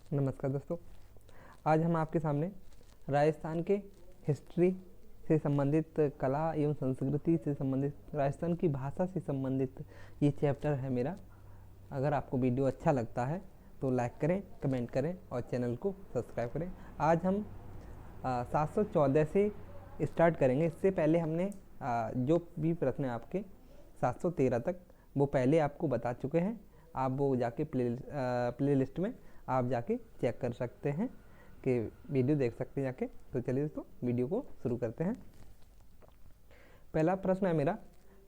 नमस्कार दोस्तों, आज हम आपके सामने राजस्थान के हिस्ट्री से संबंधित, कला एवं संस्कृति से संबंधित, राजस्थान की भाषा से संबंधित ये चैप्टर है मेरा। अगर आपको वीडियो अच्छा लगता है तो लाइक करें, कमेंट करें और चैनल को सब्सक्राइब करें। आज हम 714 से स्टार्ट करेंगे। इससे पहले हमने जो भी प्रश्न है आपके 713 तक, वो पहले आपको बता चुके हैं। आप वो जाके प्ले लिस्ट में आप जाके चेक कर सकते हैं कि वीडियो देख सकते हैं जाके। तो चलिए दोस्तों, वीडियो को शुरू करते हैं। पहला प्रश्न है मेरा,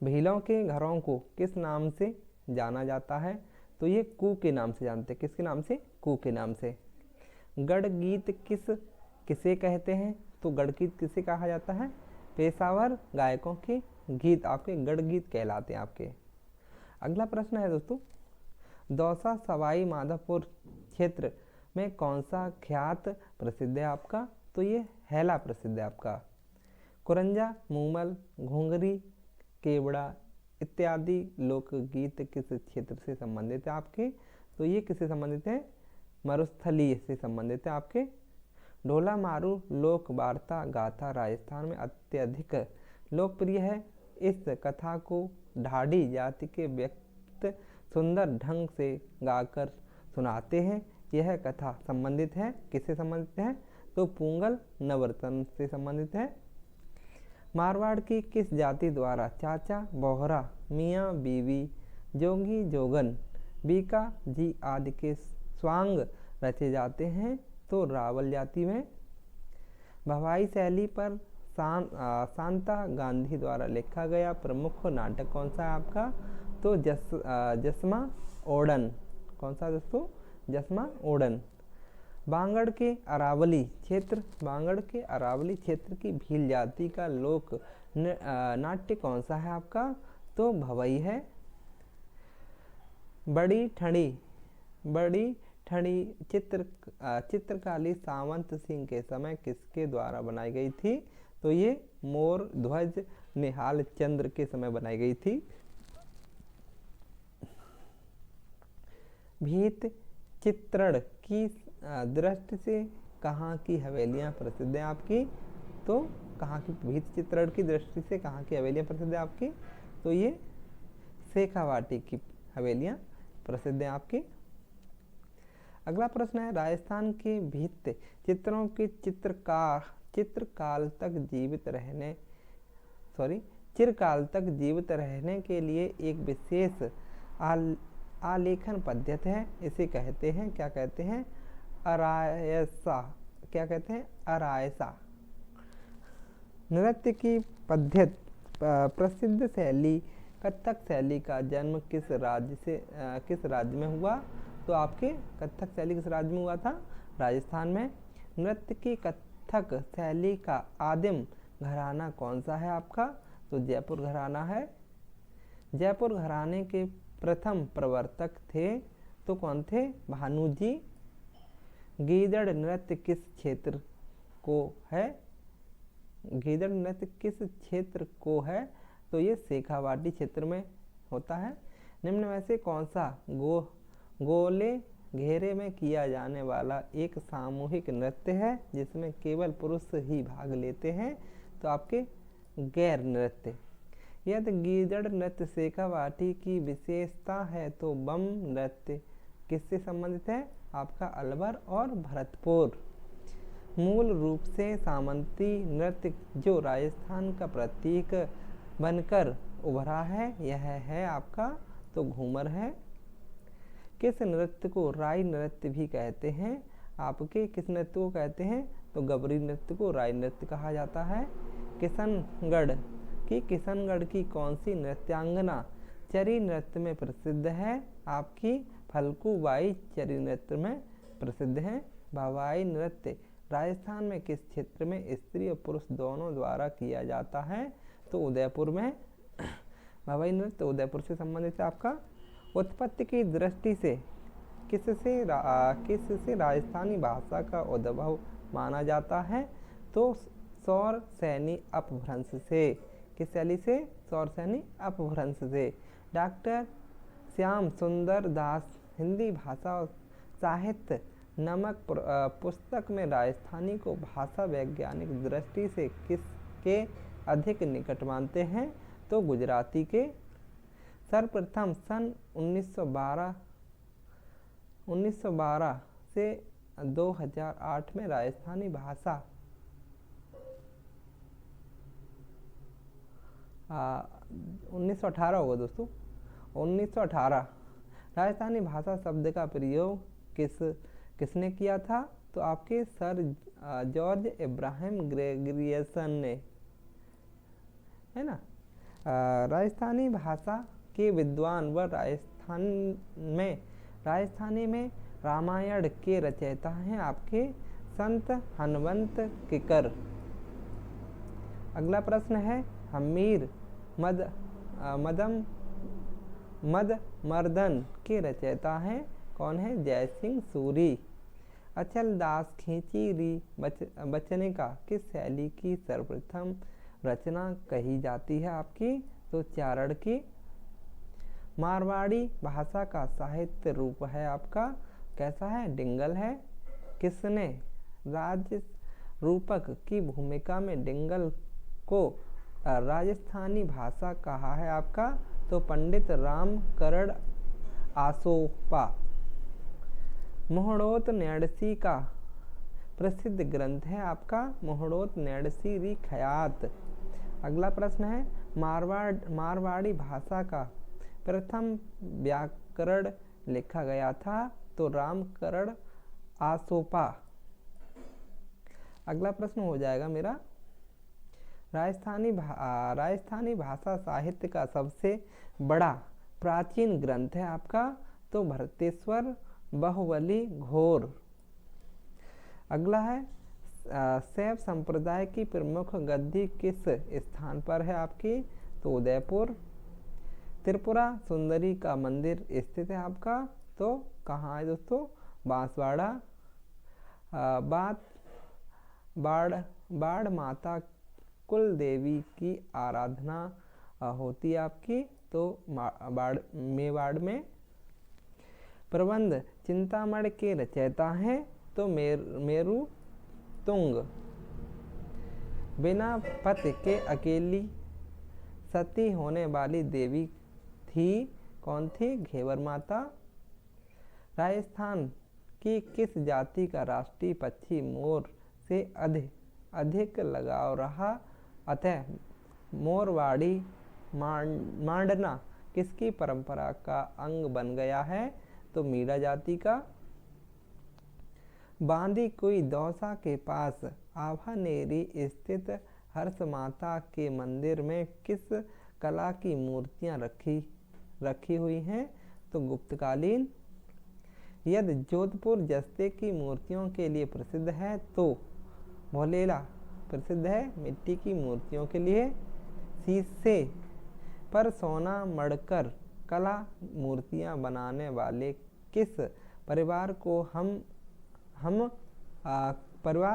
भीलों के घरों को किस नाम से जाना जाता है? तो ये कू के नाम से जानते हैं। किसके नाम से? कू के नाम से। गढ़ गीत किसे कहते हैं? तो गढ़ गीत किसे कहा जाता है? पेशावर गायकों के गीत आपके गढ़ गीत कहलाते हैं आपके। अगला प्रश्न है दोस्तों, दौसा सवाई माधोपुर क्षेत्र में कौन सा ख्यात प्रसिद्ध है आपका? तो ये हैला प्रसिद्ध है आपका। कुरंजा, मूमल, घुंगरी, केवड़ा इत्यादि लोकगीत किस क्षेत्र से संबंधित है आपके? तो ये किससे संबंधित है? मरुस्थलीय से संबंधित है आपके। ढोला मारू लोक वार्ता गाथा राजस्थान में अत्यधिक लोकप्रिय है। इस कथा को ढाडी जाति के व्यक्ति सुंदर ढंग से गाकर सुनाते हैं। यह कथा संबंधित है, किससे संबंधित है? तो पूंगल नवरत्न से संबंधित है। मारवाड़ की किस जाति द्वारा चाचा बोहरा, मियाँ बीवी, जोगी जोगन, बीका जी आदि के स्वांग रचे जाते हैं? तो रावल जाति में। भवाई शैली पर शांता गांधी द्वारा लिखा गया प्रमुख नाटक कौन सा है आपका? तो जसमा ओडन। कौन सा दोस्तों? जसमा ओडन। बांगड़ के अरावली क्षेत्र की भील जाति का लोक नाट्य कौन सा है आपका? तो भवई है। बड़ी ठणी चित्रकाली सावंत सिंह के समय किसके द्वारा बनाई गई थी? तो ये मोर ध्वज निहाल चंद्र के समय बनाई गई थी। भीत चित्रण की दृष्टि से कहाँ की हवेलियाँ प्रसिद्ध हैं आपकी? तो कहाँ की भीत चित्रण की दृष्टि से कहाँ की हवेलियाँ प्रसिद्ध हैं आपकी? तो ये शेखावाटी की हवेलियाँ प्रसिद्ध हैं आपकी। अगला प्रश्न है, राजस्थान के भित्ति चित्रों के चिरकाल तक जीवित रहने के लिए एक विशेष आलेखन पद्धति है। इसे कहते हैं, क्या कहते हैं? अरायसा। क्या कहते हैं? अरायसा। नृत्य की पद्धति प्रसिद्ध शैली कथक शैली का जन्म किस राज्य में हुआ? तो आपके कथक शैली किस राज्य में हुआ था? राजस्थान में। नृत्य की कथक शैली का आदिम घराना कौन सा है आपका? तो जयपुर घराना है। जयपुर घराने के प्रथम प्रवर्तक थे तो कौन थे? भानुजी। गीदड़ नृत्य किस क्षेत्र को है? गीदड़ नृत्य किस क्षेत्र को है? तो ये शेखावाटी क्षेत्र में होता है। निम्न में से कौन सा गोले घेरे में किया जाने वाला एक सामूहिक नृत्य है जिसमें केवल पुरुष ही भाग लेते हैं? तो आपके गैर नृत्य। यदि गीदड़ नृत्य शेखावाटी की विशेषता है तो बम नृत्य किससे संबंधित है? आपका अलवर और भरतपुर। मूल रूप से सामंती नृत्य जो राजस्थान का प्रतीक बनकर उभरा है, यह है आपका तो घूमर है। किस नृत्य को राई नृत्य भी कहते हैं? आपके किस नृत्य को कहते हैं? तो गबरी नृत्य को राई नृत्य कहा जाता है। किशनगढ़ की कौन सी नृत्यांगना चरी नृत्य में प्रसिद्ध है? आपकी फल्गु बाई चरी नृत्य में प्रसिद्ध है। भवाई नृत्य राजस्थान में किस क्षेत्र में स्त्री और पुरुष दोनों द्वारा किया जाता है? तो उदयपुर में। भवाई नृत्य उदयपुर से संबंधित है आपका। उत्पत्ति की दृष्टि से किससे राजस्थानी भाषा का उद्भव माना जाता है? तो सौर सैनी अपभ्रंश से। किस शैली से? सौर सैनी अपभ्रंश से। डॉक्टर श्याम सुंदर दास हिंदी भाषा और साहित्य नमक पुस्तक में राजस्थानी को भाषा वैज्ञानिक दृष्टि से किसके अधिक निकट मानते हैं? तो गुजराती के। सर्वप्रथम सन 1912 से 2008 में राजस्थानी भाषा 1918 होगा दोस्तों, 1918 राजस्थानी भाषा शब्द का प्रयोग किसने किया था? तो आपके सर जॉर्ज इब्राहिम ग्रेगरियसन ने, है ना। राजस्थानी भाषा के विद्वान व राजस्थानी में रामायण के रचयिता हैं आपके संत हनुमंत किकर। अगला प्रश्न है, हमीर मदमर्दन के रचयिता हैं कौन है? जय सिंह सूरी। अचल दास खींची री बचनिका किस शैली की सर्वप्रथम रचना कही जाती है आपकी? तो चारण की। मारवाड़ी भाषा का साहित्य रूप है आपका कैसा है? डिंगल है। किसने राज्य रूपक की भूमिका में डिंगल को राजस्थानी भाषा कहा है आपका? तो पंडित रामकरण आसोपा। मोहड़ोत न्याड़सी का प्रसिद्ध ग्रंथ है आपका मोहड़ोत न्याड़सी री खयात। अगला प्रश्न है, मारवाड़ी भाषा का प्रथम व्याकरण लिखा गया था? तो रामकरण आसोपा। अगला प्रश्न हो जाएगा मेरा, राजस्थानी भाषा साहित्य का सबसे बड़ा प्राचीन ग्रंथ है आपका? तो भरतेश्वर बाहुबली घोर। अगला है, शैव संप्रदाय की प्रमुख गद्दी किस स्थान पर है आपकी? तो उदयपुर। त्रिपुरा सुंदरी का मंदिर स्थित है आपका? तो कहाँ है दोस्तों? बांसवाड़ा। बाढ़ माता कुल देवी की आराधना होती है आपकी? तो मेवाड़ में। प्रबंध चिंतामणि के रचयिता हैं? तो मेरु तुंग। बिना पति के अकेली सती होने वाली देवी थी कौन थी? घेवर माता। राजस्थान की किस जाति का राष्ट्रीय पक्षी मोर से अधिक लगाव रहा, अतः मोरवाड़ी मांडना किसकी परंपरा का अंग बन गया है? तो मीरा जाति का। बांदी कुई दौसा के पास आभानेरी स्थित हर्ष माता के मंदिर में किस कला की मूर्तियां रखी हुई हैं? तो गुप्तकालीन। यदि जोधपुर जस्ते की मूर्तियों के लिए प्रसिद्ध है तो भोलेला प्रसिद्ध है मिट्टी की मूर्तियों के लिए। शीशे पर सोना मढ़कर कला मूर्तियां बनाने वाले किस परिवार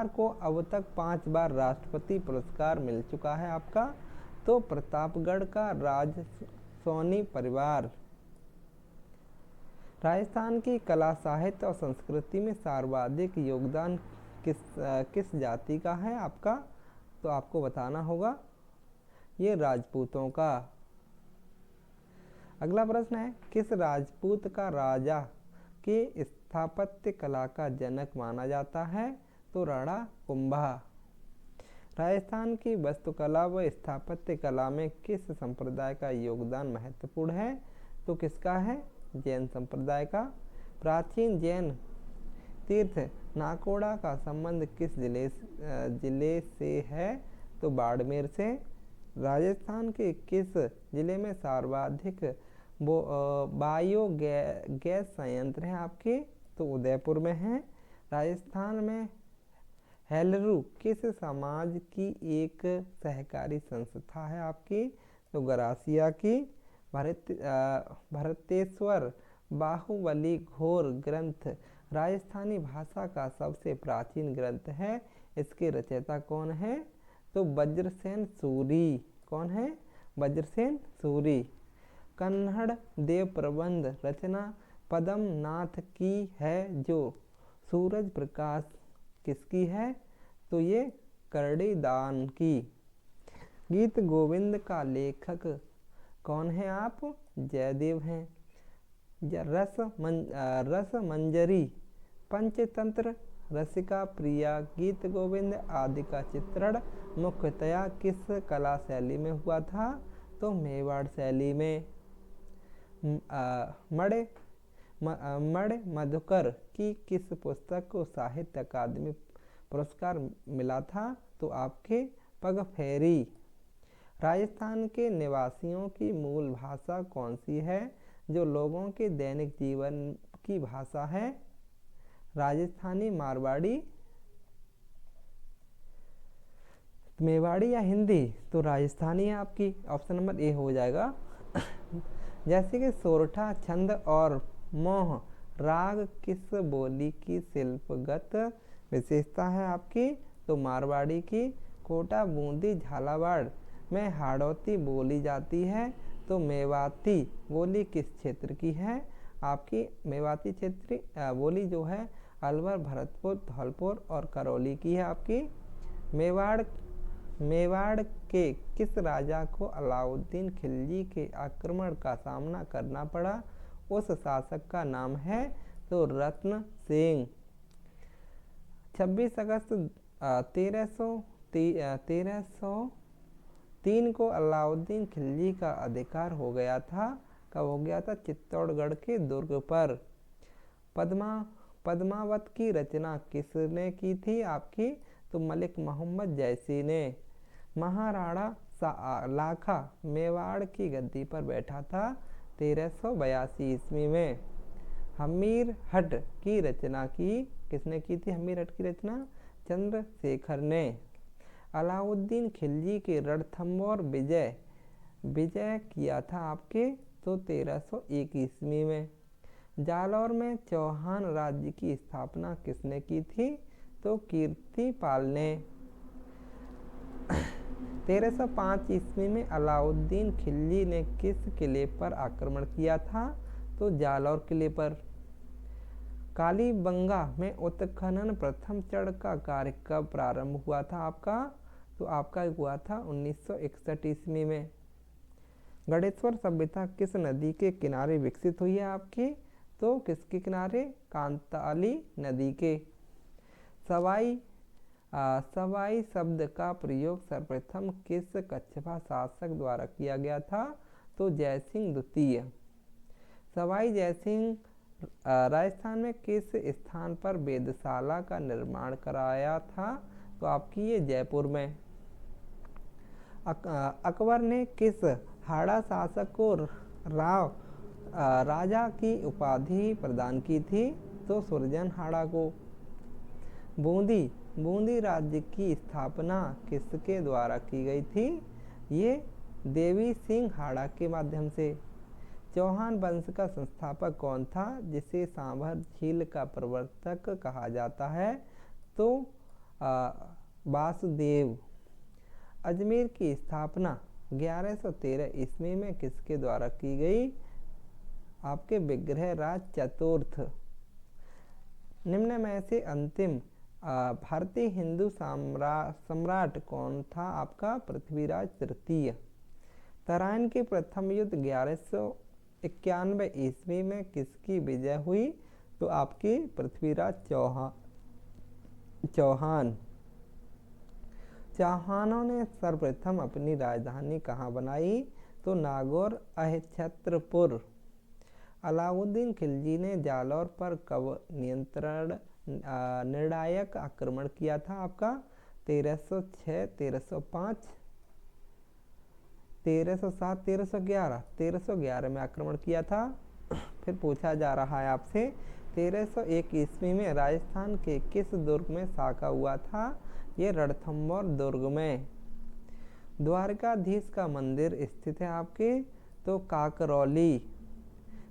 को अब तक 5 बार राष्ट्रपति पुरस्कार मिल चुका है आपका? तो प्रतापगढ़ का राजसोनी परिवार। राजस्थान की कला साहित्य और संस्कृति में सर्वाधिक योगदान किस जाति का है आपका? तो आपको बताना होगा, ये राजपूतों का। अगला प्रश्न है, किस राजपूत का राजा के स्थापत्य कला का जनक माना जाता है? तो राणा कुंभा। राजस्थान की वास्तुकला व स्थापत्य कला में किस संप्रदाय का योगदान महत्वपूर्ण है? तो किसका है? जैन संप्रदाय का। प्राचीन जैन तीर्थ नाकोड़ा का संबंध किस जिले से है? तो बाड़मेर से। राजस्थान के किस जिले में सर्वाधिक बायोगैस संयंत्र है आपके? तो उदयपुर में है। राजस्थान में हेलरू किस समाज की एक सहकारी संस्था है आपकी? तो गरासिया की। भरतेश्वर बाहुबली घोर ग्रंथ राजस्थानी भाषा का सबसे प्राचीन ग्रंथ है, इसके रचयिता कौन है? तो वज्रसेन सूरी। कौन है? वज्रसेन सूरी। कन्नड़ देव प्रबंध रचना पद्मनाथ की है जो सूरज प्रकाश किसकी है? तो ये कर्णिदान की। गीत गोविंद का लेखक कौन है आप? जयदेव हैं। रस मंजरी पंचतंत्र रसिका प्रिया गीत गोविंद आदि का चित्रण मुख्यतया किस कला शैली में हुआ था? तो मेवाड़ शैली में। मणि मधुकर की किस पुस्तक को साहित्य अकादमी पुरस्कार मिला था? तो आपके पगफेरी। राजस्थान के निवासियों की मूल भाषा कौन सी है जो लोगों के दैनिक जीवन की भाषा है? राजस्थानी, मारवाड़ी, मेवाड़ी या हिंदी? तो राजस्थानी है आपकी, ऑप्शन नंबर ए हो जाएगा। जैसे कि सोरठा छंद और मोह राग किस बोली की शिल्पगत विशेषता है आपकी? तो मारवाड़ी की। कोटा, बूंदी, झालावाड़ में हाड़ौती बोली जाती है, तो मेवाती बोली किस क्षेत्र की है? आपकी मेवाती क्षेत्रीय बोली जो है अलवर, भरतपुर, धौलपुर और करौली की है आपकी। मेवाड़ के किस राजा को अलाउद्दीन खिलजी के आक्रमण का सामना करना पड़ा? उस शासक का नाम है तो रत्न सिंह। 26 अगस्त 1303 को अलाउद्दीन खिलजी का अधिकार हो गया था। कब हो गया था? चित्तौड़गढ़ के दुर्ग पर। पद्मावत की रचना किसने की थी आपकी? तो मलिक मोहम्मद जैसी ने। महाराणा लाखा मेवाड़ की गद्दी पर बैठा था 1382 ईस्वी में। हमीर हट की रचना किसने की थी? हमीर हट की रचना चंद्रशेखर ने। अलाउद्दीन खिलजी के रणथंभौर विजय किया था आपके तो 1301 ईस्वी में। जालौर में चौहान राज्य की स्थापना किसने की थी? तो कीर्तिपाल ने। 1305 ईस्वी में अलाउद्दीन खिलजी ने किस किले पर आक्रमण किया था? तो जालौर किले पर। कालीबंगा में उत्खनन प्रथम चरण का कार्य कब प्रारंभ हुआ था आपका? तो आपका हुआ था 1961 ईस्वी में। गणेश्वर सभ्यता किस नदी के किनारे विकसित हुई है आपकी? तो किसके किनारे? कांताली नदी के। सवाई शब्द का प्रयोग सर्वप्रथम किस कछवा शासक द्वारा किया गया था? तो जयसिंह द्वितीय। सवाई जयसिंह राजस्थान में किस स्थान पर वेधशाला का निर्माण कराया था? तो आपकी ये जयपुर में। अकबर ने किस हाड़ा शासक को राजा की उपाधि प्रदान की थी? तो सुरजन हाड़ा को। बूंदी राज्य की स्थापना किसके द्वारा की गई थी? ये देवी सिंह हाड़ा के माध्यम से। चौहान वंश का संस्थापक कौन था जिसे सांभर झील का प्रवर्तक कहा जाता है? तो वासुदेव। अजमेर की स्थापना 1113 ईस्वी में किसके द्वारा की गई? आपके विग्रह राज चतुर्थ। निम्न में से अंतिम भारतीय हिंदू सम्राट कौन था आपका? पृथ्वीराज तृतीय। तराइन के प्रथम युद्ध 1191 ईस्वी में किसकी विजय हुई? तो आपकी पृथ्वीराज चौहान। चौहानों ने सर्वप्रथम अपनी राजधानी कहाँ बनाई? तो नागौर अहिच्छत्रपुर। अलाउद्दीन खिलजी ने जालौर पर कब निर्णायक आक्रमण किया था आपका? 1306, 1305, 1307, 1311। 1311 में आक्रमण किया था। फिर पूछा जा रहा है आपसे 1301 ईस्वी में राजस्थान के किस दुर्ग में साका हुआ था? ये रणथंभौर दुर्ग में। द्वारकाधीश का मंदिर स्थित है आपके तो काकरौली।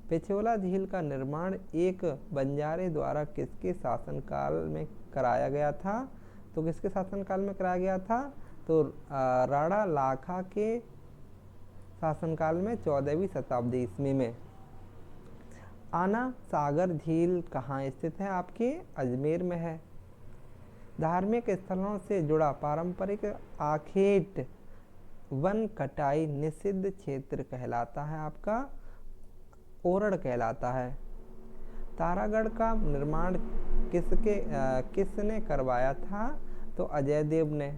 पिछोला झील का निर्माण एक बंजारे द्वारा किसके शासनकाल में कराया गया था? तो किसके शासनकाल में कराया गया था? तो राणा लाखा के शासनकाल में 14वीं शताब्दी ईस्वी में। आना सागर झील कहाँ स्थित है? आपके अजमेर में है। धार्मिक स्थलों से जुड़ा पारंपरिक आखेट वन कटाई निषिद्ध क्षेत्र कहलाता है आपका ओरड़ कहलाता है। तारागढ़ का निर्माण किसने करवाया था? तो अजय देव ने।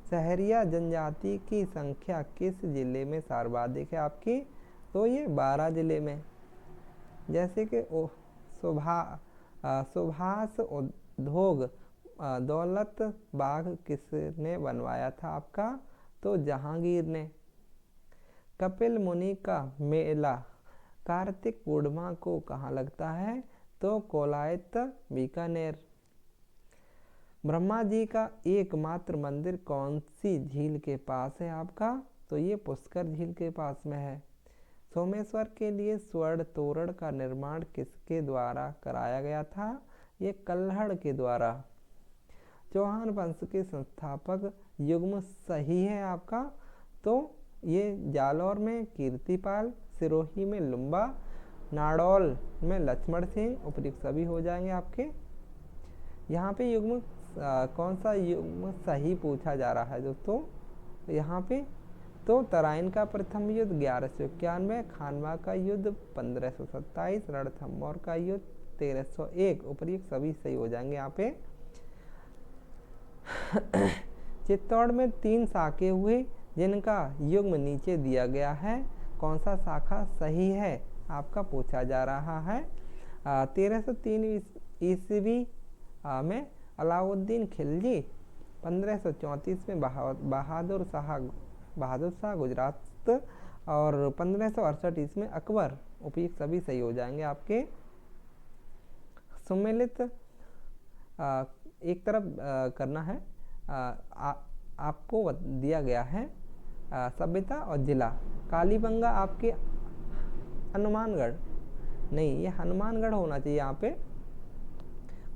सहरिया जनजाति की संख्या किस जिले में सर्वाधिक है आपकी? तो ये 12 जिले में। जैसे कि सुभाष उद्योग दौलत बाग किसने बनवाया था आपका? तो जहांगीर ने। कपिल मुनि का मेला कार्तिक पूर्णिमा को कहाँ लगता है? तो कोलायत बीकानेर। ब्रह्मा जी का एकमात्र मंदिर कौन सी झील के पास है आपका? तो ये पुष्कर झील के पास में है। सोमेश्वर के लिए स्वर्ण तोरण का निर्माण किसके द्वारा कराया गया था? ये कल्हड़ के द्वारा। चौहान वंश के संस्थापक युग्म सही है आपका? तो ये जालौर में कीर्तिपाल, सिरोही में लुम्बा, नाड़ौल में लक्ष्मण सिंह उपयुक्त सभी हो जाएंगे आपके। यहाँ पे युग्म कौन सा युग्म सही पूछा जा रहा है दोस्तों? यहाँ पे तो तराइन का प्रथम युद्ध 1191, खानवा का युद्ध 1527, रणथंभौर का युद्ध 1301 उपयुक्त सभी सही हो जाएंगे यहाँ पे। चित्तौड़ में 3 शाखे हुए जिनका युग्म नीचे दिया गया है, कौन सा शाखा सही है आपका पूछा जा रहा है। 1303 ईस्वी में अलाउद्दीन खिलजी, 1534 में बहादुर शाह गुजरात और 1568 इसमें अकबर उपयुक्त सभी सही हो जाएंगे आपके। सुमेलित एक तरफ करना है, आपको दिया गया है सभ्यता और जिला। कालीबंगा आपके हनुमानगढ़ नहीं, ये हनुमानगढ़ होना चाहिए यहाँ पे।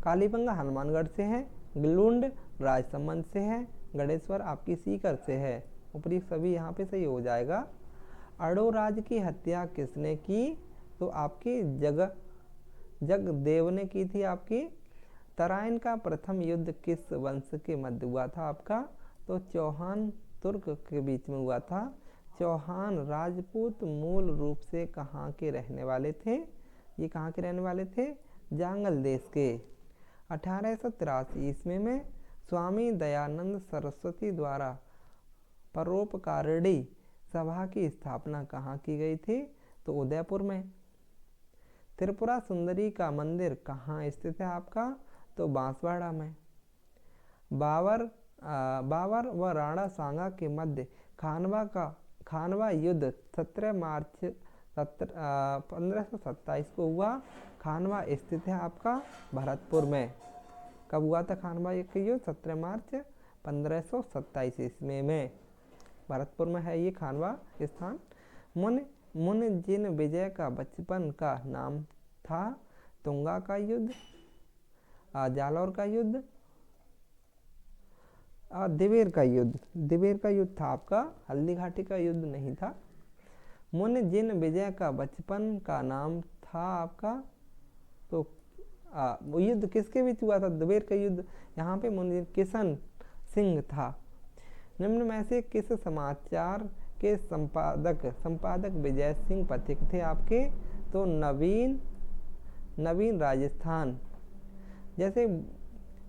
कालीबंगा हनुमानगढ़ से है, गिलुंड राजसमंद से है, गणेश्वर आपकी सीकर से है उपयुक्त सभी यहाँ पे सही हो जाएगा। अड़ोराज की हत्या किसने की? तो आपकी जगदेव ने की थी आपकी। तराइन का प्रथम युद्ध किस वंश के मध्य हुआ था आपका? तो चौहान तुर्क के बीच में हुआ था। चौहान राजपूत मूल रूप से कहाँ के रहने वाले थे? ये कहाँ के रहने वाले थे? जांगल देश के। 1883 ईस्वी में स्वामी दयानंद सरस्वती द्वारा परोपकारिणी सभा की स्थापना कहाँ की गई थी? तो उदयपुर में। त्रिपुरा सुंदरी का मंदिर कहाँ स्थित है आपका? तो बांसवाड़ा में। बाबर व राणा सांगा के मध्य खानवा युद्ध 17 मार्च 1527 को हुआ। खानवा स्थित है आपका भरतपुर में। कब हुआ था खानवा युद्ध? 17 मार्च 1527 ईस्वी में भरतपुर में है ये खानवा स्थान। मुन जिन विजय का बचपन का नाम था? तुंगा का युद्ध, जालौर का युद्ध, दिवेर का युद्ध। दिवेर का युद्ध था आपका, हल्दी घाटी का युद्ध नहीं था। मुन जिन विजय का बचपन का नाम था आपका? तो वो युद्ध किसके बीच हुआ था? दिवेर का युद्ध। यहाँ पे मुन किशन सिंह था। निम्न में से किस समाचार के संपादक विजय सिंह पथिक थे आपके? तो नवीन राजस्थान। जैसे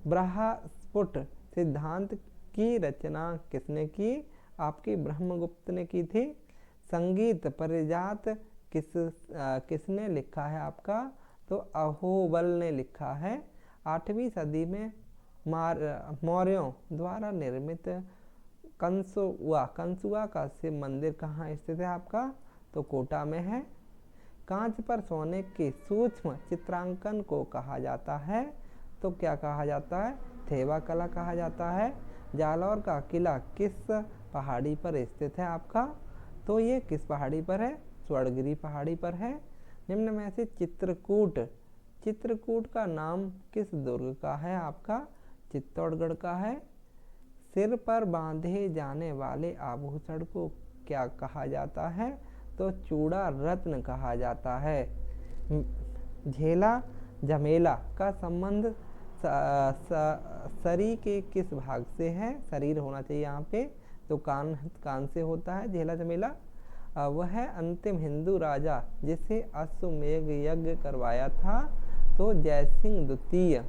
बृहस्पति सिद्धांत की रचना किसने की? आपके ब्रह्मगुप्त ने की थी। संगीत परिजात किसने लिखा है आपका? तो अहोबल ने लिखा है। 8वीं सदी में मौर्यों द्वारा निर्मित कंसुआ का शिव मंदिर कहाँ स्थित है आपका? तो कोटा में है। कांच पर सोने के सूक्ष्म चित्रांकन को कहा जाता है? तो क्या कहा जाता है? थेवा कला कहा जाता है। जालौर का किला किस पहाड़ी पर स्थित है आपका? तो ये किस पहाड़ी पर है? स्वर्णगिरी पहाड़ी पर है। निम्न में से चित्रकूट का नाम किस दुर्ग का है आपका? चित्तौड़गढ़ का है। सिर पर बांधे जाने वाले आभूषण को क्या कहा जाता है? तो चूड़ा रत्न कहा जाता है। झेला झमेला का संबंध शरीर के किस भाग से है? शरीर होना चाहिए यहाँ पे, तो कान से होता है झेला झमेला। वह है अंतिम हिंदू राजा जिसे अश्वमेध यज्ञ करवाया था, तो जयसिंह द्वितीय।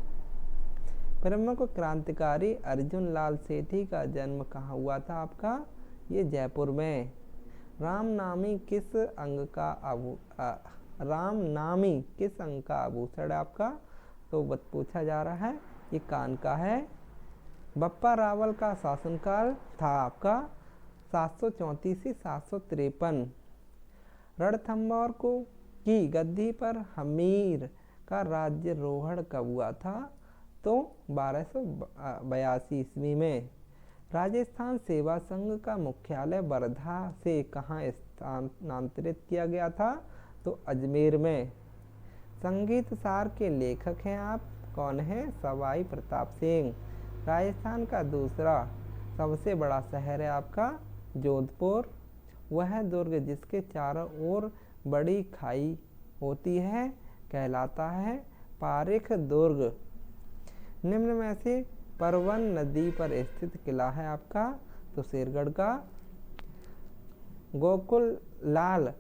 प्रमुख क्रांतिकारी अर्जुन लाल सेठी का जन्म कहाँ हुआ था आपका? ये जयपुर में। रामनामी किस अंग का आभूषण है आपका? तो पूछा जा रहा है, ये कान का है। बप्पा रावल का शासनकाल था आपका 734 से 753। रणथंभौर की गद्दी पर हमीर का राज्यारोहण कब हुआ था? तो 1282 ईस्वी में। राजस्थान सेवा संघ का मुख्यालय वर्धा से कहाँ स्थानांतरित किया गया था? तो अजमेर में। संगीत सार के लेखक हैं आप, कौन है? सवाई प्रताप सिंह। राजस्थान का दूसरा सबसे बड़ा शहर है आपका जोधपुर। वह दुर्ग जिसके चारों ओर बड़ी खाई होती है कहलाता है पारेख दुर्ग। निम्न में से परवन नदी पर स्थित किला है आपका? तो शेरगढ़ का। गोकुल लाल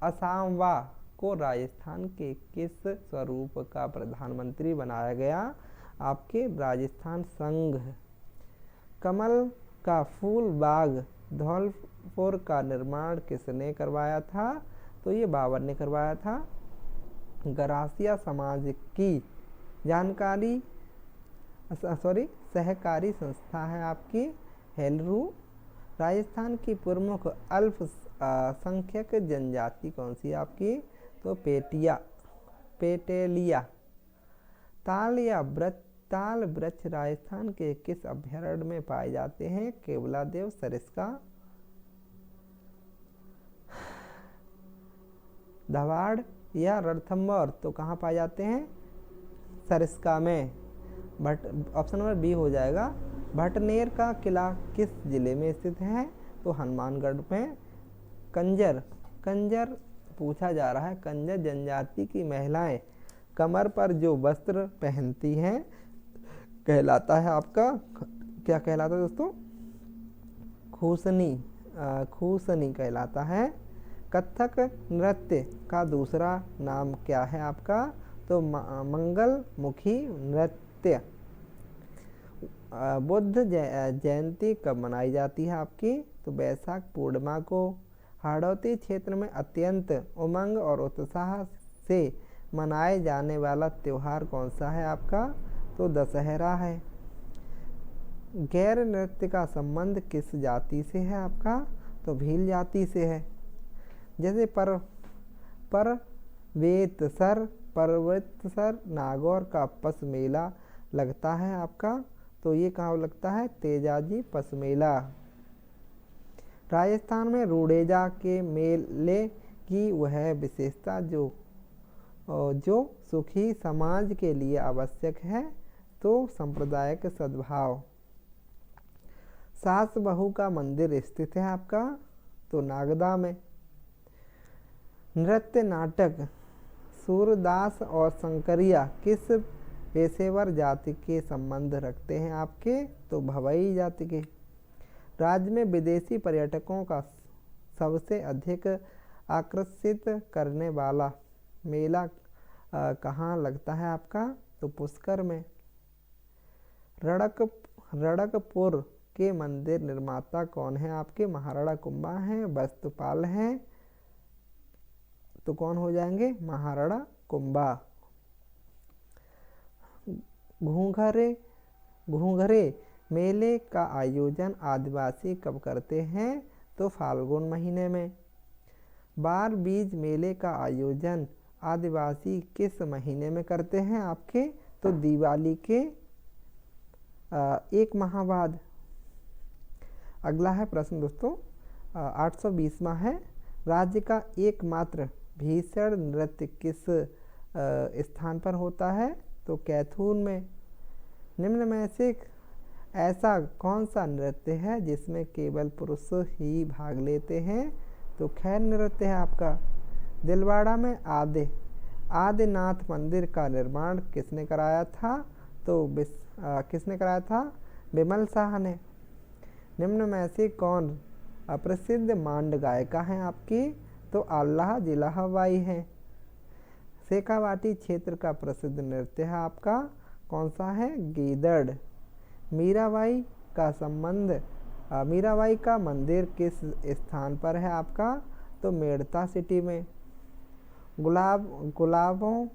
असांवा को राजस्थान के किस स्वरूप का प्रधानमंत्री बनाया गया? आपके राजस्थान संघ। कमल का फूल बाग धौलपुर का निर्माण किसने करवाया था? तो ये बाबर ने करवाया था। गरासिया समाज की सहकारी संस्था है आपकी हेलरू। राजस्थान की प्रमुख अल्पसंख्यक जनजाति कौन सी है आपकी? तो पेटेलिया। ताल वृक्ष राजस्थान के किस अभयारण्य में पाए जाते हैं? केवलादेव सरिस्का। धवाड़ या रणथंभौर तो कहाँ पाए जाते हैं? सरिस्का में। ऑप्शन नंबर बी हो जाएगा। भटनेर का किला किस जिले में स्थित है? तो हनुमानगढ़ में। कंजर पूछा जा रहा है, कंजर जनजाति की महिलाएं कमर पर जो वस्त्र पहनती हैं कहलाता है आपका, क्या कहलाता है दोस्तों? खूसनी कहलाता है। कथक नृत्य का दूसरा नाम क्या है आपका? तो मंगलमुखी नृत्य। बुद्ध जयंती कब मनाई जाती है आपकी? तो वैशाख पूर्णिमा को। हाड़ौती क्षेत्र में अत्यंत उमंग और उत्साह से मनाए जाने वाला त्योहार कौन सा है आपका? तो दशहरा है। गैर नृत्य का संबंध किस जाति से है आपका? तो भील जाति से है। जैसे पर्वतसर नागौर का पस मेला लगता है आपका, तो ये कहाँ लगता है? तेजाजी पस मेला। राजस्थान में रूडेजा के मेले की वह विशेषता जो सुखी समाज के लिए आवश्यक है, तो सांप्रदायिक सद्भाव। सास बहू का मंदिर स्थित है आपका? तो नागदा में। नृत्य नाटक सूरदास और शंकरिया किस पेशेवर जाति के संबंध रखते हैं आपके? तो भवई जाति के। राज्य में विदेशी पर्यटकों का सबसे अधिक आकर्षित करने वाला मेला कहाँ लगता है आपका? तो पुष्कर में। रड़कपुर के मंदिर निर्माता कौन है आपके? महाराणा कुंभा हैं, वस्तुपाल हैं, तो कौन हो जाएंगे? महाराणा कुंभा। घूंघरे मेले का आयोजन आदिवासी कब करते हैं? तो फाल्गुन महीने में। बार बीज मेले का आयोजन आदिवासी किस महीने में करते हैं आपके? तो दिवाली के एक माह बाद। अगला है प्रश्न दोस्तों 820वां है। राज्य का एकमात्र भीषण नृत्य किस स्थान पर होता है? तो कैथून में। निम्न में से ऐसा कौन सा नृत्य है जिसमें केवल पुरुष ही भाग लेते हैं? तो खैर नृत्य है आपका। दिलवाड़ा में आदिनाथ मंदिर का निर्माण किसने कराया था? तो किसने कराया था? बिमल शाह ने। निम्न में से कौन अप्रसिद्ध मांड गायिका हैं आपकी? तो अल्लाह जिलाहबाई हैं। शेखावाटी क्षेत्र का प्रसिद्ध नृत्य है आपका कौन सा है? गीदड़। मीराबाई का संबंध मीराबाई का मंदिर किस स्थान पर है आपका? तो मेड़ता सिटी में। गुलाबों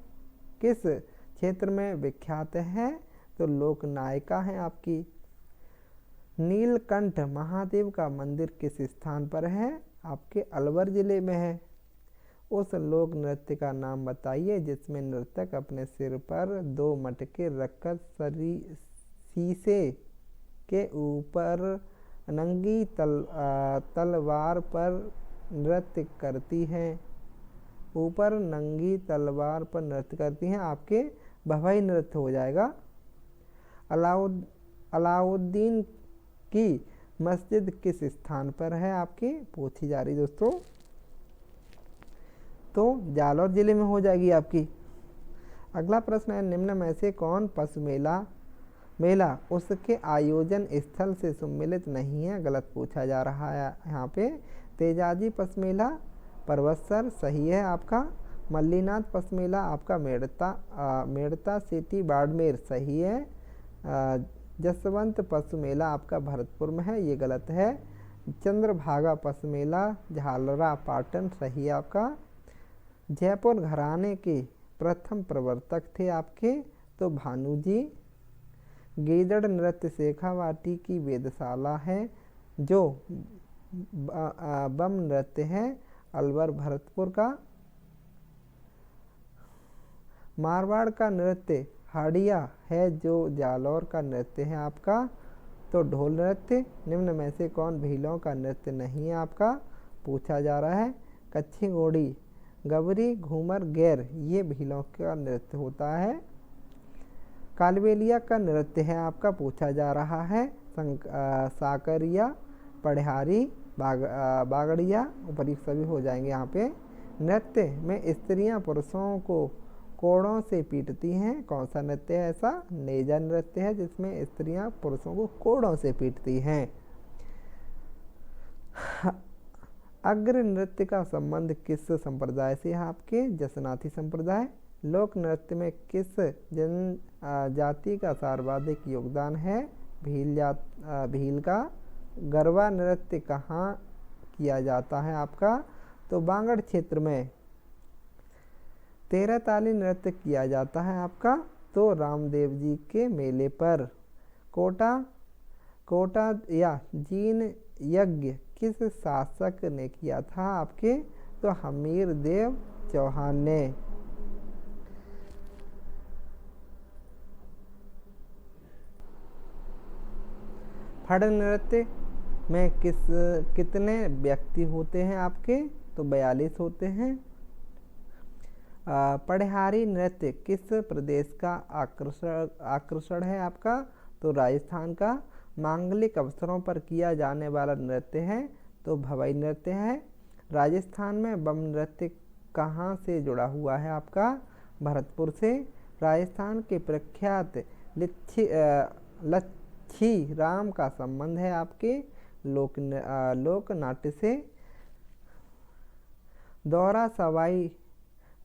किस क्षेत्र में विख्यात है? तो लोक नायिका है आपकी। नीलकंठ महादेव का मंदिर किस स्थान पर है? आपके अलवर जिले में है। उस लोक नृत्य का नाम बताइए जिसमें नर्तक अपने सिर पर 2 मटके रखकर शीशे के ऊपर नंगी तलवार पर नृत्य करती हैं। ऊपर नंगी तलवार पर नृत्य करती हैं। आपके भवाई नृत्य हो जाएगा। अलाउद्दीन की मस्जिद किस स्थान पर है आपकी? पूछी जा रही दोस्तों। तो जालौर जिले में हो जाएगी आपकी। अगला प्रश्न है निम्न में से कौन पशु मेला उसके आयोजन स्थल से सम्मिलित नहीं है? गलत पूछा जा रहा है यहाँ पे। तेजाजी पशु मेला परवत्सर सही है आपका। मल्लीनाथ पशु मेला आपका मेड़ता सिटी बाड़मेर सही है। जसवंत पशु मेला आपका भरतपुर में है, ये गलत है। चंद्रभागा पशु मेला झालरा पाटन सही है आपका। जयपुर घराने के प्रथम प्रवर्तक थे आपके? तो भानुजी। गीदड़ नृत्य शेखावाटी की वेधशाला है। जो बम नृत्य है अलवर भरतपुर का। मारवाड़ का नृत्य हाड़िया है जो जालौर का नृत्य है आपका। तो ढोल नृत्य। निम्न में से कौन भीलों का नृत्य नहीं है आपका? पूछा जा रहा है। कच्छी घोड़ी गबरी घूमर गैर ये भीलों का नृत्य होता है। कालबेलिया का नृत्य है आपका पूछा जा रहा है। साकरिया पढ़ारी बागड़िया ऊपरी सभी हो जाएंगे यहाँ पे। नृत्य में स्त्रियां पुरुषों को कोड़ों से पीटती हैं, कौन सा नृत्य है ऐसा? नेजा नृत्य है जिसमें स्त्रियां पुरुषों को कोड़ों से पीटती हैं। अग्र नृत्य का संबंध किस संप्रदाय से है आपके? जसनाथी संप्रदाय। लोक नृत्य में किस जनजाति का सर्वाधिक योगदान है? भील का। गरबा नृत्य कहाँ किया जाता है आपका? तो बांगड़ क्षेत्र में। 13 ताली नृत्य किया जाता है आपका? तो रामदेव जी के मेले पर। कोटा या जीन यज्ञ किस शासक ने किया था आपके? तो हमीर देव चौहान ने। फड़ नृत्य में कितने व्यक्ति होते हैं आपके? तो 42 होते हैं। पढ़ारी नृत्य किस प्रदेश का आकर्षण है आपका? तो राजस्थान का। मांगलिक अवसरों पर किया जाने वाला नृत्य है तो भवाई नृत्य है। राजस्थान में बम नृत्य कहाँ से जुड़ा हुआ है आपका? भरतपुर से। राजस्थान के प्रख्यात लच्छी राम का संबंध है आपके लोक नाट्य से। दौरा सवाई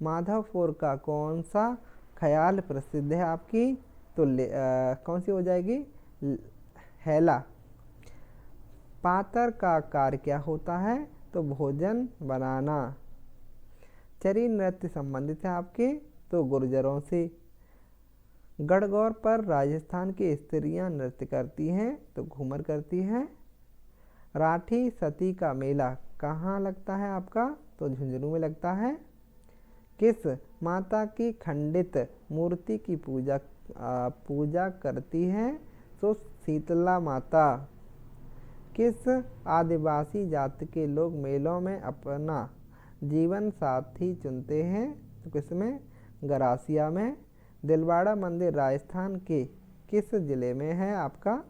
माधवपुर का कौन सा ख्याल प्रसिद्ध है आपकी? तो कौन सी हो जाएगी? हैला। पातर का कार्य क्या होता है? तो भोजन बनाना। चरी नृत्य संबंधित है आपके? तो गुर्जरों से। गढ़गौर पर राजस्थान की स्त्रियां नृत्य करती हैं तो घूमर करती हैं। राठी सती का मेला कहाँ लगता है आपका? तो झुंझुनू में लगता है। किस माता की खंडित मूर्ति की पूजा करती हैं? तो शीतला माता। किस आदिवासी जाति के लोग मेलों में अपना जीवन साथी चुनते हैं? तो किसमें? गरासिया में। दिलवाड़ा मंदिर राजस्थान के किस जिले में है आपका?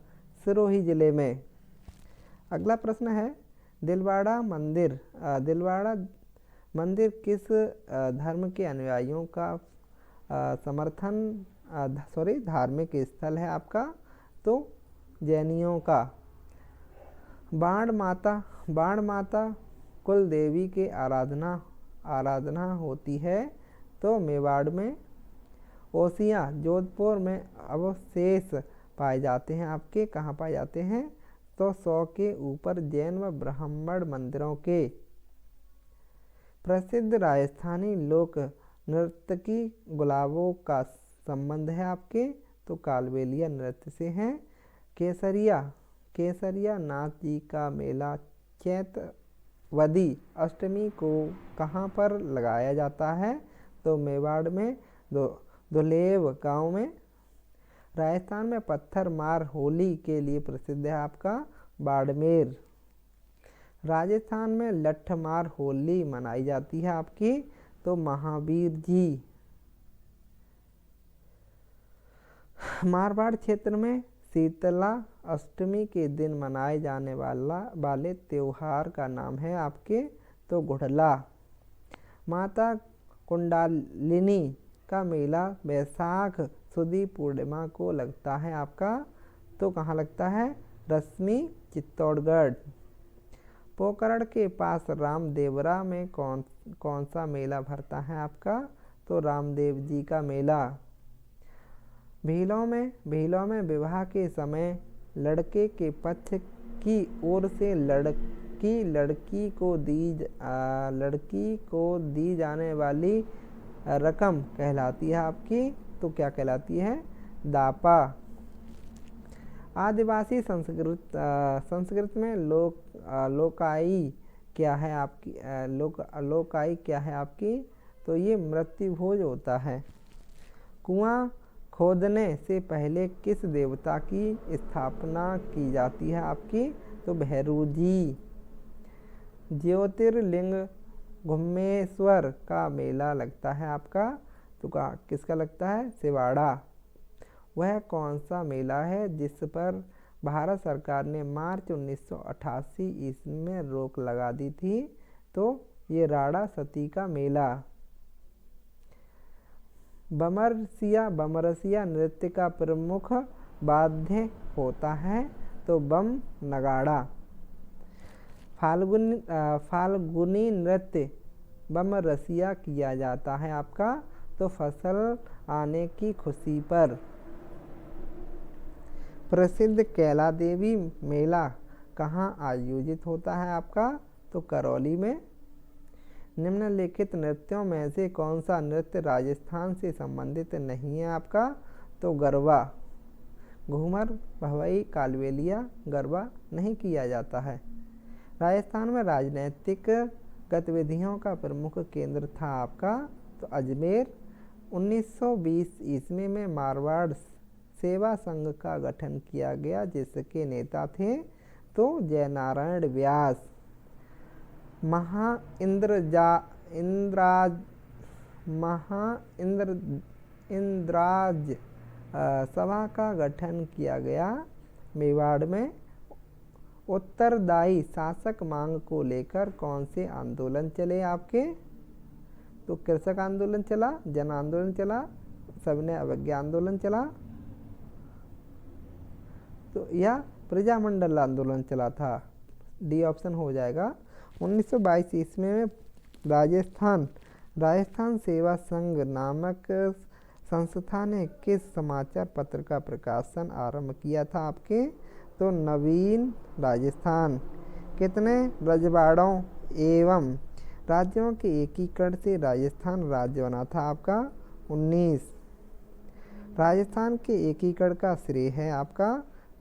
सिरोही जिले में। अगला प्रश्न है दिलवाड़ा मंदिर किस धर्म के अनुयायियों का धार्मिक स्थल है आपका? तो जैनियों का। बाण माता कुल देवी के आराधना होती है, तो मेवाड़ में। ओसियाँ जोधपुर में अवशेष पाए जाते हैं आपके, कहाँ पाए जाते हैं? तो 100 के ऊपर जैन व ब्राह्मण मंदिरों के। प्रसिद्ध राजस्थानी लोक नर्तकी गुलाबों का संबंध है आपके, तो कालबेलिया नृत्य से है। केसरिया नाथ जी का मेला चैतवदी अष्टमी को कहाँ पर लगाया जाता है? तो मेवाड़ में दुलेव गांव में। राजस्थान में पत्थर मार होली के लिए प्रसिद्ध है आपका बाड़मेर। राजस्थान में लट्ठमार होली मनाई जाती है आपकी, तो महावीर जी। मारवाड़ क्षेत्र में शीतला अष्टमी के दिन मनाए जाने वाले त्योहार का नाम है आपके, तो गुड़ला। माता कुंडालिनी का मेला बैसाख सुदी पूर्णिमा को लगता है आपका, तो कहाँ लगता है? रश्मि चित्तौड़गढ़। पोकरण के पास रामदेवरा में कौन सा मेला भरता है आपका? तो रामदेव जी का मेला। भीलों में विवाह के समय लड़के के पक्ष की ओर से लड़की को दी जाने वाली रकम कहलाती है आपकी, तो क्या कहलाती है? दापा। आदिवासी संस्कृत में लोकाई क्या है आपकी? लोकाई क्या है आपकी? तो ये मृत्यु भोज होता है। कुआं खोदने से पहले किस देवता की स्थापना की जाती है आपकी? तो भैरू जी। ज्योतिर्लिंग घुम्मेश्वर का मेला लगता है आपका, तो किसका लगता है? सिवाड़ा। वह कौन सा मेला है जिस पर भारत सरकार ने मार्च 1988 ईस्वी में रोक लगा दी थी? तो ये राड़ा सती का मेला। बमरसिया नृत्य का प्रमुख वाद्य होता है, तो बम नगाड़ा। फाल्गुनी नृत्य बमरसिया किया जाता है आपका, तो फसल आने की खुशी पर। प्रसिद्ध कैला देवी मेला कहाँ आयोजित होता है आपका? तो करौली में। निम्नलिखित नृत्यों में से कौन सा नृत्य राजस्थान से संबंधित नहीं है आपका? तो गरबा। घूमर, भवई, कालबेलिया गरबा नहीं किया जाता है। राजस्थान में राजनीतिक गतिविधियों का प्रमुख केंद्र था आपका, तो अजमेर। 1920 ईस्वी में मारवाड़ सेवा संघ का गठन किया गया, जिसके नेता थे तो जयनारायण व्यास। इंद्राज सभा का गठन किया गया मेवाड़ में। उत्तरदायी शासक मांग को लेकर कौन से आंदोलन चले आपके? तो कृषक आंदोलन चला, जन आंदोलन चला, सविनय अवज्ञा आंदोलन चला, तो या प्रजामंडल आंदोलन चला था। डी ऑप्शन हो जाएगा। 1922 ईस्वी में राजस्थान सेवा संघ नामक संस्था ने किस समाचार पत्र का प्रकाशन आरंभ किया था आपके? तो नवीन राजस्थान। कितने रजवाड़ों एवं राज्यों के एकीकरण से राजस्थान राज्य बना था आपका? 19। राजस्थान के एकीकरण का श्रेय है आपका,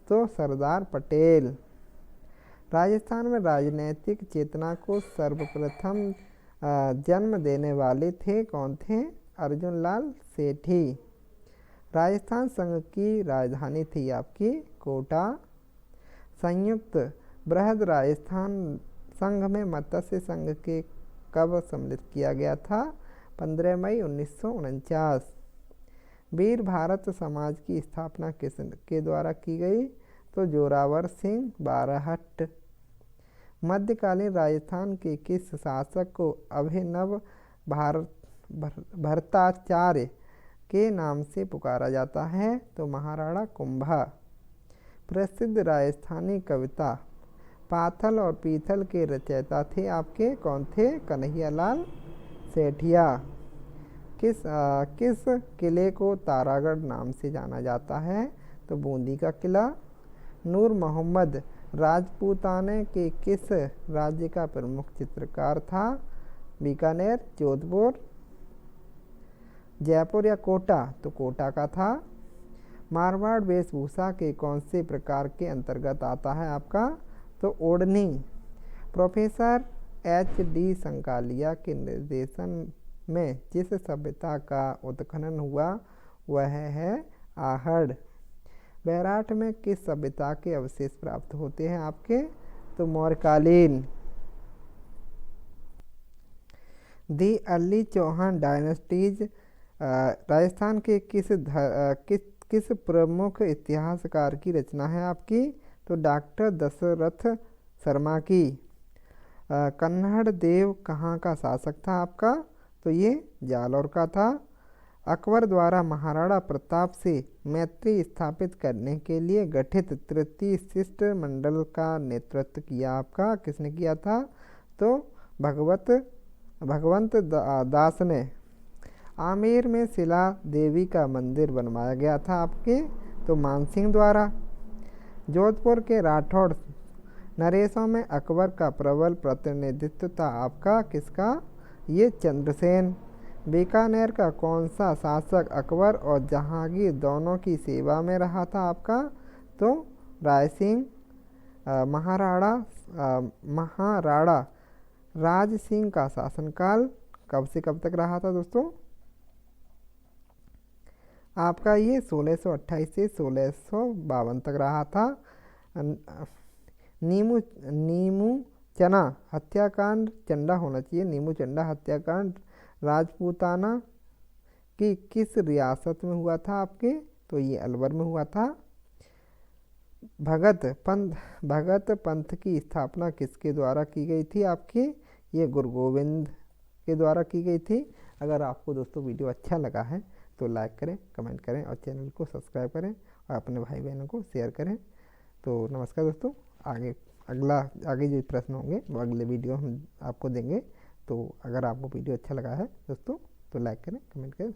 तो सरदार पटेल। राजस्थान में राजनैतिक चेतना को सर्वप्रथम जन्म देने वाले कौन थे? अर्जुन लाल सेठी। राजस्थान संघ की राजधानी थी आपकी कोटा। संयुक्त बृहद राजस्थान संघ में मत्स्य संघ के कब सम्मिलित किया गया था? 15 मई 1949। वीर भारत समाज की स्थापना किसके द्वारा की गई? तो जोरावर सिंह बारहट। मध्यकालीन राजस्थान के किस शासक को अभिनव भरताचार्य के नाम से पुकारा जाता है? तो महाराणा कुंभा। प्रसिद्ध राजस्थानी कविता पाथल और पीथल के रचयिता थे आपके कौन थे? कन्हैयालाल सेठिया। किस किले को तारागढ़ नाम से जाना जाता है? तो बूंदी का किला। नूर मोहम्मद राजपूताने के किस राज्य का प्रमुख चित्रकार था? बीकानेर, जोधपुर, जयपुर या कोटा? तो कोटा का था। मारवाड़ वेशभूषा के कौन से प्रकार के अंतर्गत आता है आपका? तो ओढ़नी। Professor H.D. संकालिया के निर्देशन में जिस सभ्यता का उत्खनन हुआ वह है आहड़। बैराठ में किस सभ्यता के अवशेष प्राप्त होते हैं आपके? तो मौर्यकालीन। The early Chauhan dynasties Rajasthan के किस प्रमुख इतिहासकार की रचना है आपकी? तो डॉक्टर दशरथ शर्मा की। कन्नड़ देव कहाँ का शासक था आपका? तो ये जालौर का था। अकबर द्वारा महाराणा प्रताप से मैत्री स्थापित करने के लिए गठित तृतीय शिष्टमंडल का नेतृत्व किया आपका किसने किया था? तो भगवंत दास ने। आमेर में शिला देवी का मंदिर बनवाया गया था आपके? तो मानसिंह द्वारा। जोधपुर के राठौड़ नरेशों में अकबर का प्रबल प्रतिनिधित्व था आपका किसका? ये चंद्रसेन। बीकानेर का कौन सा शासक अकबर और जहांगीर दोनों की सेवा में रहा था आपका? तो रायसिंह। महाराणा राज सिंह का शासनकाल कब से कब तक रहा था दोस्तों? आपका ये 1628 से 1652 तक रहा था। नीमू चना हत्याकांड चंडा होना चाहिए। नीमू चंडा हत्याकांड राजपूताना की किस रियासत में हुआ था आपके? तो ये अलवर में हुआ था। भगत पंथ की स्थापना किसके द्वारा की गई थी आपकी? ये गुरु गोविंद के द्वारा की गई थी। अगर आपको दोस्तों वीडियो अच्छा लगा है तो लाइक करें, कमेंट करें और चैनल को सब्सक्राइब करें और अपने भाई बहनों को शेयर करें। तो नमस्कार दोस्तों। आगे जो प्रश्न होंगे वो अगले वीडियो हम आपको देंगे। तो अगर आपको वीडियो अच्छा लगा है दोस्तों तो लाइक करें, कमेंट करें,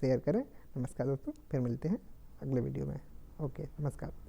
शेयर करें। नमस्कार दोस्तों, फिर मिलते हैं अगले वीडियो में। ओके, नमस्कार।